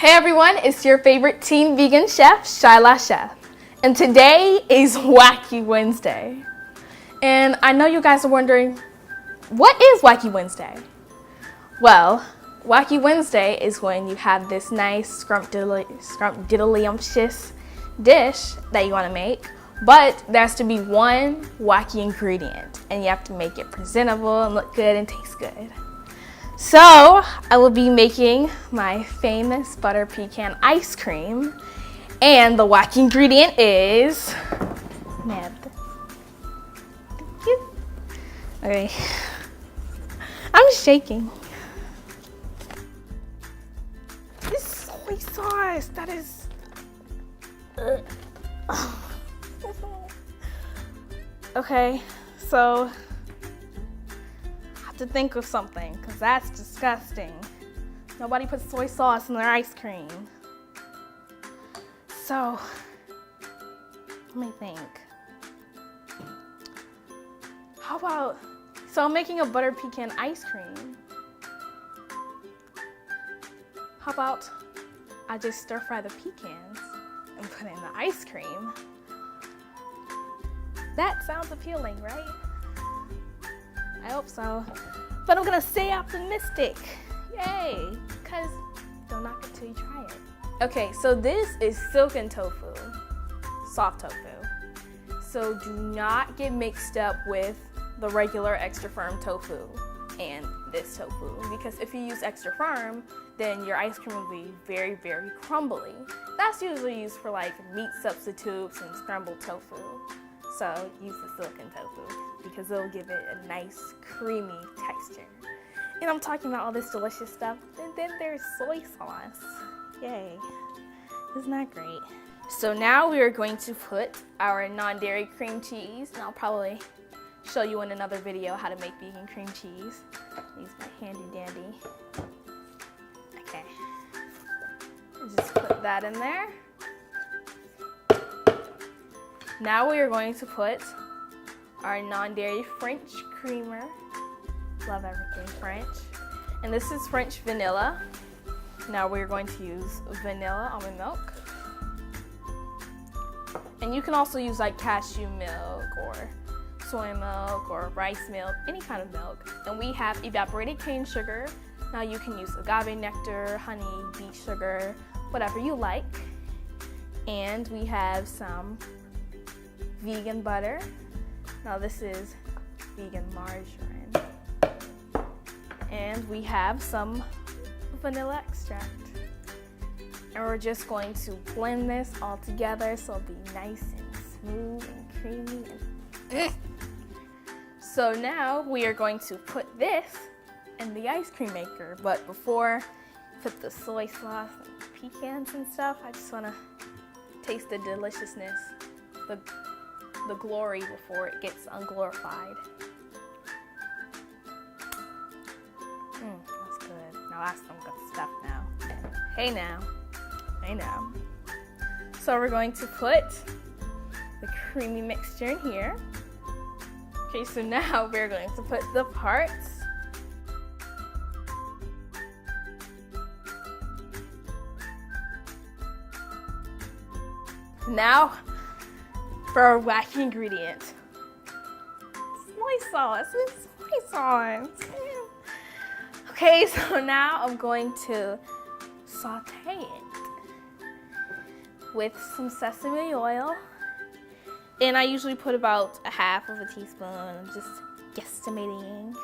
Hey everyone, it's your favorite teen vegan chef, LaChef. And today is Wacky Wednesday. And I know you guys are wondering, what is Wacky Wednesday? Well, Wacky Wednesday is when you have this nice scrumptiddlyumptious dish that you want to make, but there has to be one wacky ingredient, and you have to make it presentable and look good and taste good. So, I will be making my famous butter pecan ice cream, and the wacky ingredient is neb. Okay, I'm shaking. This soy sauce, that is. Okay, so. To think of something, because that's disgusting. Nobody puts soy sauce in their ice cream. So, let me think. How about, so I'm making a butter pecan ice cream. How about I just stir fry the pecans and put in the ice cream? That sounds appealing, right? I hope so. But I'm gonna stay optimistic. Yay! Because don't knock it till you try it. Okay, so this is silken tofu, soft tofu. So do not get mixed up with the regular extra firm tofu and this tofu, because if you use extra firm, then your ice cream will be very, very crumbly. That's usually used for like meat substitutes and scrambled tofu. So use the silken tofu because it'll give it a nice creamy texture. And I'm talking about all this delicious stuff, and then there's soy sauce. Yay, isn't that great? So now we are going to put our non-dairy cream cheese, and I'll probably show you in another video how to make vegan cream cheese. Use my handy dandy. Okay, just put that in there. Now we are going to put our non-dairy French creamer. Love everything French. And this is French vanilla. Now we're going to use vanilla almond milk. And you can also use like cashew milk or soy milk or rice milk, any kind of milk. And we have evaporated cane sugar. Now you can use agave nectar, honey, beet sugar, whatever you like. And we have some vegan butter. Now this is vegan margarine. And we have some vanilla extract. And we're just going to blend this all together so it'll be nice and smooth and creamy. So now we are going to put this in the ice cream maker. But before I put the soy sauce and pecans and stuff, I just want to taste the deliciousness, the glory before it gets unglorified. That's good. Now that's some good stuff now. Hey now. Hey now. So we're going to put the creamy mixture in here. Okay, so now we're going to put the parts. Now, for our wacky ingredient, soy sauce. It's soy sauce. Okay, so now I'm going to saute it with some sesame oil. And I usually put about a half of a teaspoon. I'm just guesstimating.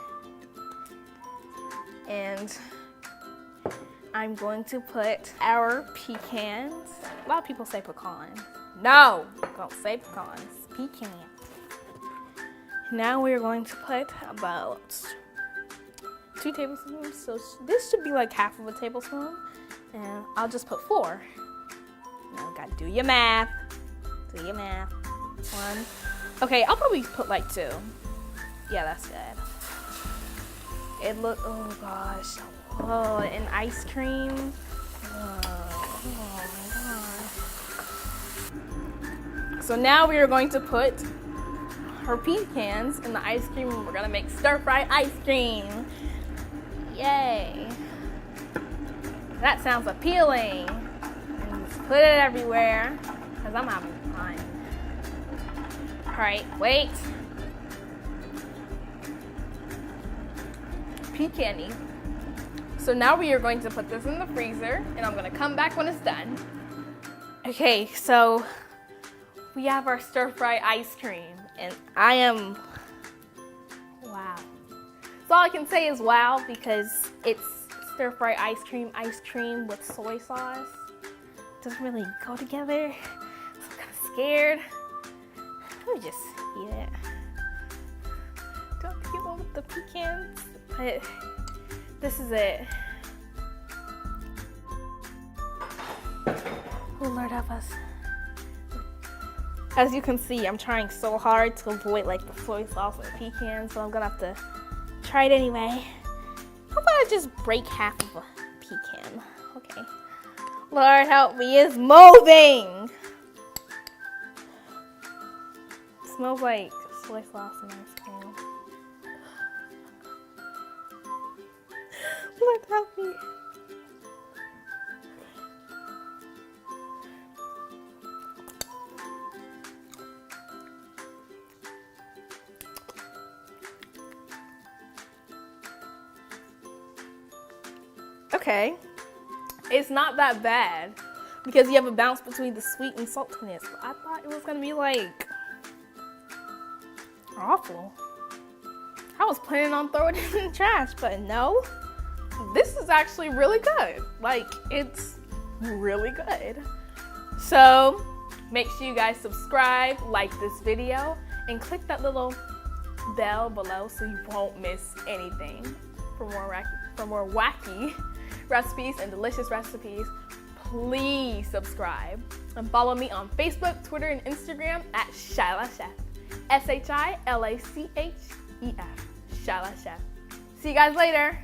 And I'm going to put our pecans. A lot of people say pecan. No, don't say pecans, pecan. Now we're going to put about 2 tablespoons. So this should be like half of a tablespoon. And I'll just put 4. Now gotta do your math. Do your math. 1. Okay, I'll probably put like 2. Yeah, that's good. It look, oh gosh. Oh, and ice cream. Oh my gosh. So now we are going to put our pecans in the ice cream, and we're gonna make stir-fry ice cream. Yay. That sounds appealing. And just put it everywhere, because I'm having fun. Alright, wait. Pecan-y. So now we are going to put this in the freezer, and I'm going to come back when it's done. Okay, so we have our stir-fry ice cream, and I am, wow. So all I can say is wow, because it's stir-fry ice cream with soy sauce. It doesn't really go together, so I'm kind of scared. Let me just eat it. Don't get one with the pecans, but this is it. Oh, Lord help us. As you can see, I'm trying so hard to avoid like the soy sauce and pecans, so I'm gonna have to try it anyway. How about I just break half of a pecan? Okay. Lord help me, it's molding! It smells like soy sauce and ice cream. Lord help me. Okay, it's not that bad because you have a balance between the sweet and saltiness. I thought it was gonna be like awful. I was planning on throwing it in the trash, but no, this is actually really good. Like, it's really good. So make sure you guys subscribe, like this video, and click that little bell below so you won't miss anything for more wacky recipes and delicious recipes. Please subscribe and follow me on Facebook, Twitter, and Instagram at LaChef. SHILACHEF. LaChef. See you guys later.